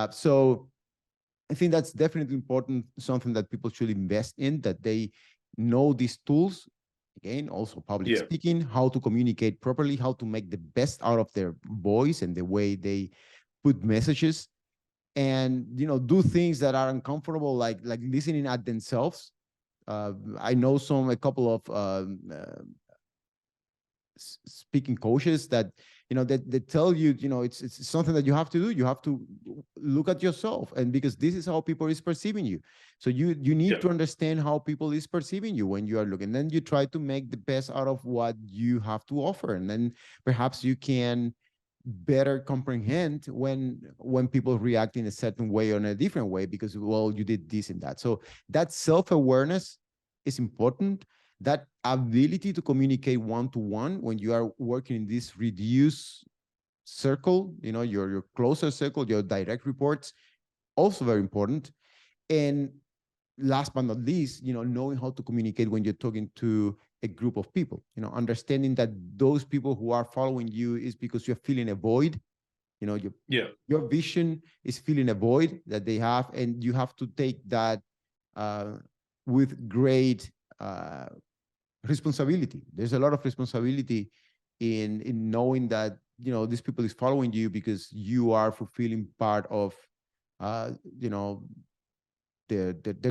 Speaker 2: So I think that's definitely important, something that people should invest in, that they know these tools. Again, also public speaking, how to communicate properly, how to make the best out of their voice and the way they put messages, and do things that are uncomfortable, like listening at themselves. I know a couple of speaking coaches that they tell you, it's something that you have to do. You have to look at yourself, and because this is how people is perceiving you. So you need to understand how people is perceiving you when you are looking. Then you try to make the best out of what you have to offer, and then perhaps you can better comprehend when people react in a certain way or in a different way, because, well, you did this and that. So that self-awareness is important. That ability to communicate one-to-one when you are working in this reduced circle, your closer circle, your direct reports, also very important. And last but not least, knowing how to communicate when you're talking to a group of people, understanding that those people who are following you is because you're feeling a void. Your vision is filling a void that they have, and you have to take that with great responsibility. There's a lot of responsibility in knowing that these people is following you because you are fulfilling part of the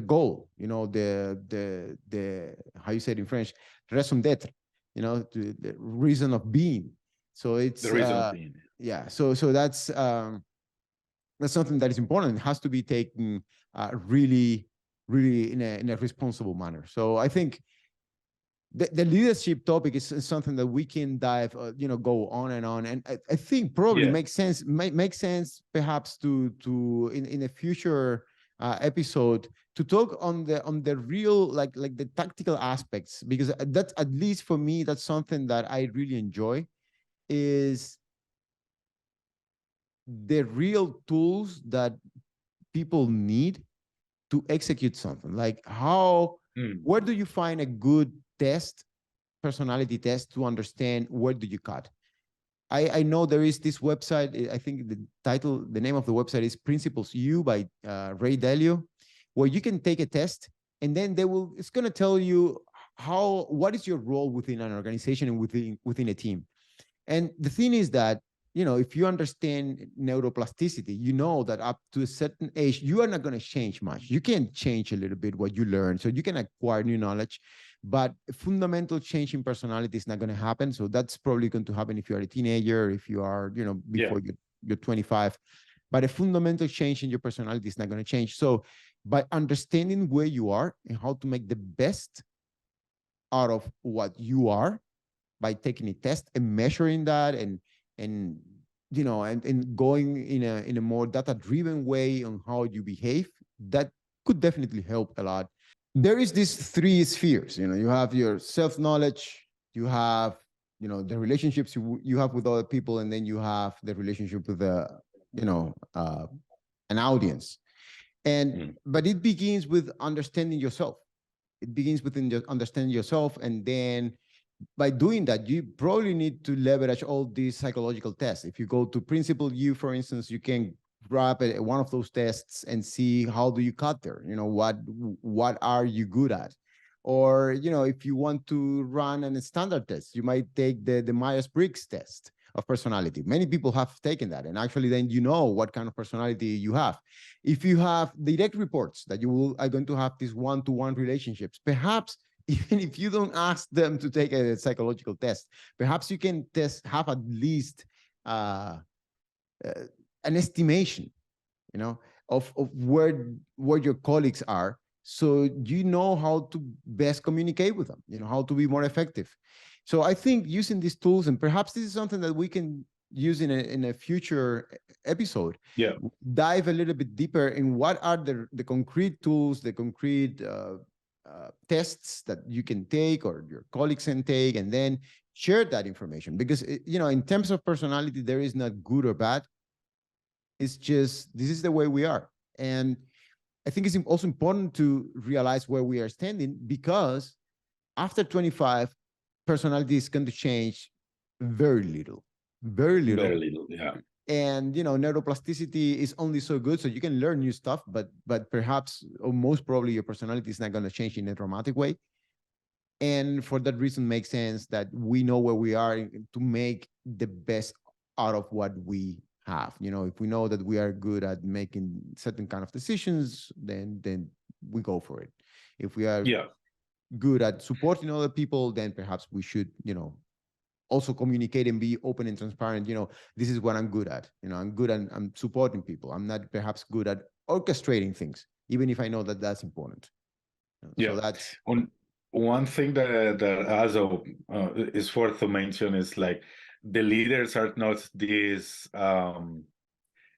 Speaker 2: goal, the how you say it in French, raison d'être, the reason of being. So it's
Speaker 3: the reason of being.
Speaker 2: Yeah. So that's something that is important. It has to be taken really in a responsible manner. So I think the leadership topic is something that we can dive, go on and on. And I think probably makes sense perhaps to in a future episode to talk on the real like the tactical aspects, because that's, at least for me, that's something that I really enjoy, is the real tools that people need to execute something. Like where do you find a good personality test to understand where do you cut? I know there is this website, I think the name of the website is Principles U by Ray Dalio, where you can take a test and then it's going to tell you what is your role within an organization and within a team. And the thing is that, if you understand neuroplasticity, you know that up to a certain age, you are not going to change much. You can change a little bit what you learn, so you can acquire new knowledge, but a fundamental change in personality is not going to happen. So that's probably going to happen if you are a teenager, if you are, before you're 25. But a fundamental change in your personality is not going to change. So by understanding where you are and how to make the best out of what you are, by taking a test and measuring that and going in a more data-driven way on how you behave, that could definitely help a lot. There is these three spheres. You have your self-knowledge, you have the relationships you have with other people, and then you have the relationship with an audience. But it begins with understanding yourself. It begins within understanding yourself, and then by doing that, you probably need to leverage all these psychological tests. If you go to Principle U, for instance, you can grab one of those tests and see how do you cut there. What are you good at? Or if you want to run a standard test, you might take the Myers-Briggs test of personality. Many people have taken that, and actually then what kind of personality you have. If you have direct reports that you are going to have these one-to-one relationships, perhaps even if you don't ask them to take a psychological test, perhaps you can have at least an estimation, of where your colleagues are, so you know how to best communicate with them, how to be more effective. So I think using these tools, and perhaps this is something that we can use in a future episode, dive a little bit deeper in what are the concrete tools, the concrete tests that you can take or your colleagues can take, and then share that information. Because in terms of personality, there is not good or bad. It's just, this is the way we are. And I think it's also important to realize where we are standing, because after 25, personality is going to change very little. Yeah. And neuroplasticity is only so good, so you can learn new stuff, but perhaps, or most probably, your personality is not going to change in a dramatic way. And for that reason, makes sense that we know where we are to make the best out of what we have. If we know that we are good at making certain kind of decisions, then we go for it. If we are good at supporting other people, then perhaps we should also communicate and be open and transparent. This is what I'm good at. I'm good at I'm supporting people. I'm not perhaps good at orchestrating things, even if I know that that's important. So that's
Speaker 3: one thing that also is worth to mention is like the leaders are not these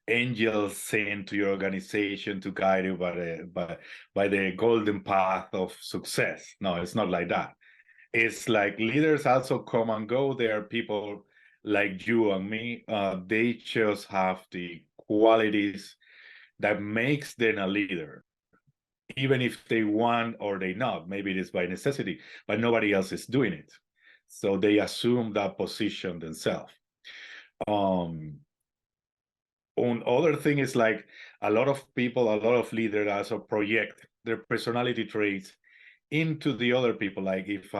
Speaker 3: angels sent to your organization to guide you by the golden path of success. No, it's not like that. It's like leaders also come and go. There are people like you and me, they just have the qualities that makes them a leader, even if they want or they not. Maybe it is by necessity, but nobody else is doing it, so they assume that position themselves. On other thing is like a lot of people, a lot of leaders also project their personality traits into the other people. Like if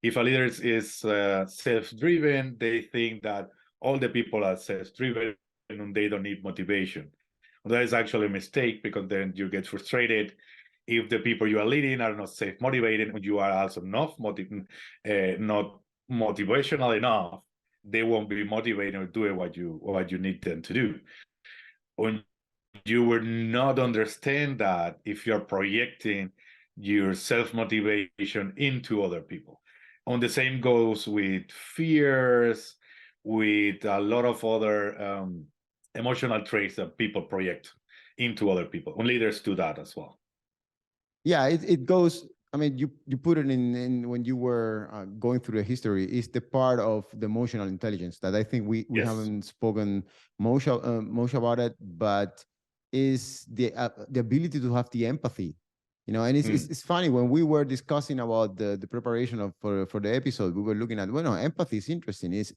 Speaker 3: if a leader is self-driven, they think that all the people are self-driven and they don't need motivation. That is actually a mistake, because then you get frustrated if the people you are leading are not self-motivated, and you are also not motivational enough. They won't be motivated or doing what you need them to do. When you will not understand that if you're projecting your self-motivation into other people. And the same goes with fears, with a lot of other emotional traits that people project into other people. And leaders do that as well.
Speaker 2: Yeah, it goes. I mean, you put it in when you were going through the history. Is the part of the emotional intelligence that I think we
Speaker 3: Yes.
Speaker 2: haven't spoken much about it, but is the ability to have the empathy. You know, and it's funny when we were discussing about the preparation of for the episode, we were looking at, well, no, empathy is interesting. It's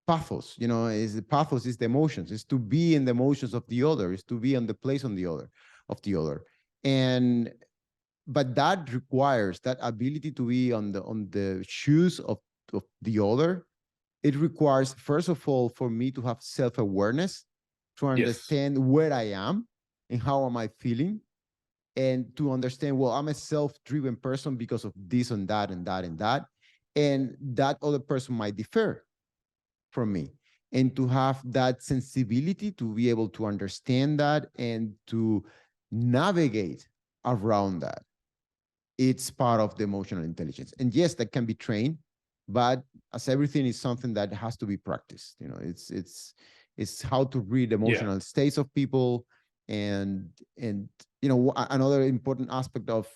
Speaker 2: pathos, you know, is the pathos is the emotions, is to be in the emotions of the other, is to be on the place on the other of the other. And but that requires that ability to be on the shoes of the other. It requires, first of all, for me to have self-awareness, to understand where I am and how am I feeling, and to understand, well, I'm a self-driven person because of this and that and that and that, and that other person might differ from me, and to have that sensibility to be able to understand that and to navigate around that. It's part of the emotional intelligence. And yes, that can be trained, but as everything is something that has to be practiced. You know, it's how to read emotional states of people. And you know, another important aspect of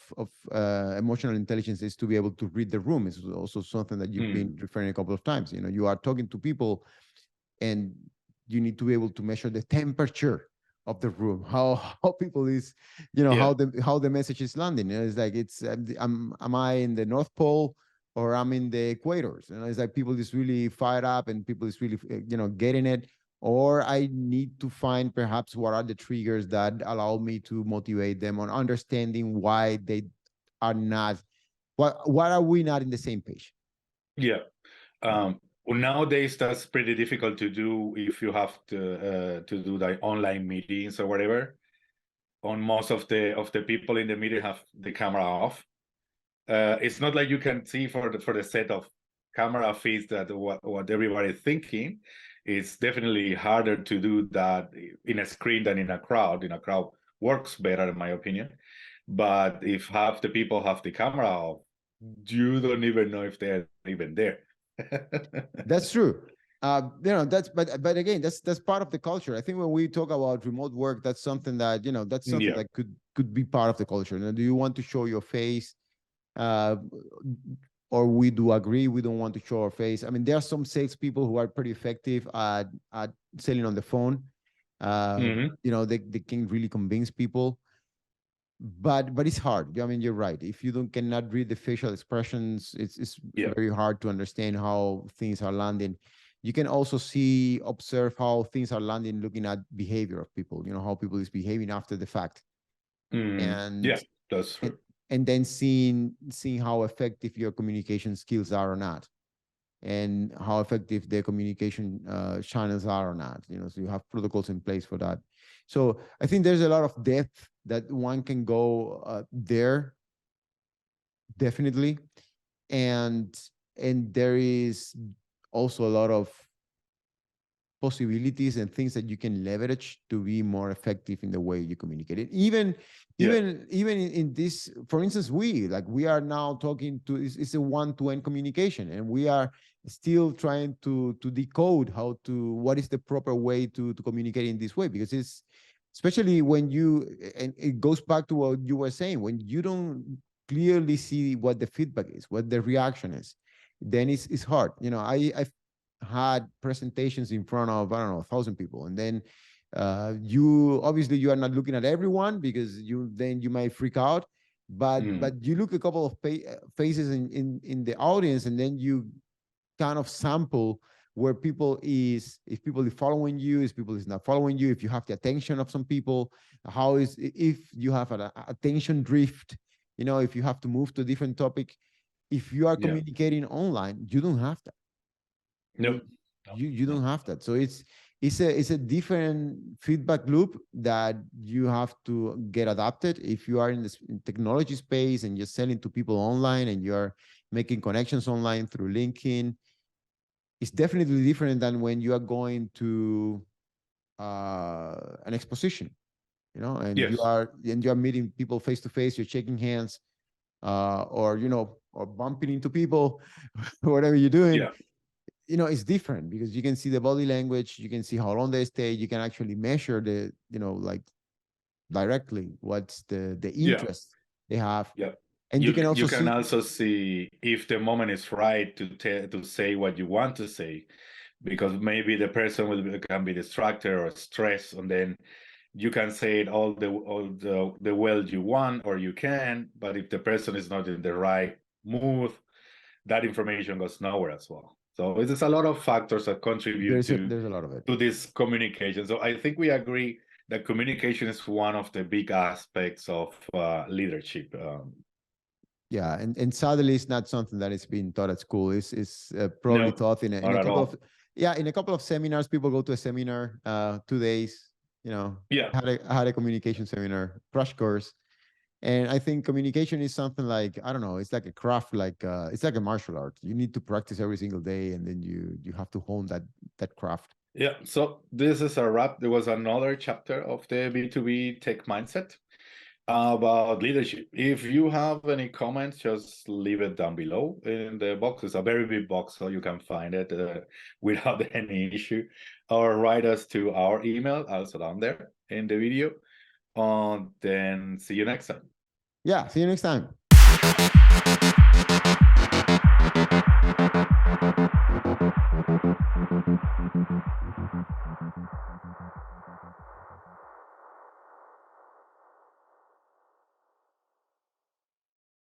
Speaker 2: emotional intelligence is to be able to read the room. Is also something that you've been referring a couple of times. You know, you are talking to people and you need to be able to measure the temperature of the room, how people is, you know, how the message is landing. You know, it's like, it's am I in the North Pole or I'm in the equators? You know, it's like people is really fired up and people is really, you know, getting it. Or I need to find perhaps what are the triggers that allow me to motivate them on understanding why they are not, what are we not in the same page?
Speaker 3: Yeah. Well, nowadays that's pretty difficult to do if you have to do the online meetings or whatever. On most of the people in the meeting have the camera off. It's not like you can see for the set of camera feeds that what everybody's thinking. It's definitely harder to do that in a screen than in a crowd. In a crowd works better, in my opinion. But if half the people have the camera off, you don't even know if they're even there.
Speaker 2: That's true. You know, that's but again, that's part of the culture. I think when we talk about remote work, that's something that, you know, that's something that could be part of the culture. Now, do you want to show your face? Or we do agree we don't want to show our face. I mean, there are some salespeople who are pretty effective at selling on the phone. You know, they can really convince people, but it's hard. I mean, you're right. If you cannot read the facial expressions, it's very hard to understand how things are landing. You can also observe how things are landing, looking at behavior of people, you know, how people is behaving after the fact. And
Speaker 3: that's true.
Speaker 2: And then seeing how effective your communication skills are or not, and how effective their communication channels are or not. You know, so you have protocols in place for that. So I think there's a lot of depth that one can go there, definitely, and there is also a lot of possibilities and things that you can leverage to be more effective in the way you communicate it. Even in this, for instance, we are now talking to, it's a one-to-one communication, and we are still trying to decode what is the proper way to communicate in this way, because it's, especially when and it goes back to what you were saying, when you don't clearly see what the feedback is, what the reaction is, then it's hard. You know, I've had presentations in front of, I don't know, 1,000 people, and then you obviously you are not looking at everyone because you might freak out, but you look a couple of faces in the audience, and then you kind of sample where people is, if people is following you, if people is not following you, if you have the attention of some people, how is, if you have an attention drift, you know, if you have to move to a different topic. If you are communicating online, you don't have that.
Speaker 3: Nope.
Speaker 2: You don't have that. So it's a different feedback loop that you have to get adapted. If you are in this technology space and you're selling to people online and you're making connections online through LinkedIn, it's definitely different than when you are going to an exposition, you know, and you are meeting people face to face, you're shaking hands, or, you know, or bumping into people, whatever you're doing.
Speaker 3: Yeah.
Speaker 2: You know, it's different because you can see the body language, you can see how long they stay, you can actually measure the, you know, like directly what's the interest they have.
Speaker 3: Yeah.
Speaker 2: And you can
Speaker 3: also see if the moment is right to say what you want to say, because maybe the person can be distracted or stressed, and then you can say it all the well you want, or you can, but if the person is not in the right mood, that information goes nowhere as well. So there's a lot of factors that contribute
Speaker 2: there's a lot of it
Speaker 3: to this communication. So I think we agree that communication is one of the big aspects of leadership.
Speaker 2: Yeah, and sadly, it's not something that is being taught at school. It's probably taught in a couple of seminars. People go to a seminar, 2 days. You know, I had a communication seminar, crash course, and I think communication is something like, I don't know, it's like a craft, like it's like a martial art. You need to practice every single day, and then you have to hone that craft.
Speaker 3: Yeah. So this is a wrap. There was another chapter of the B2B tech mindset about leadership. If you have any comments, just leave it down below in the box. It's a very big box, so you can find it without any issue, or write us to our email, also down there in the video. Then see you next time.
Speaker 2: Yeah, see you next time.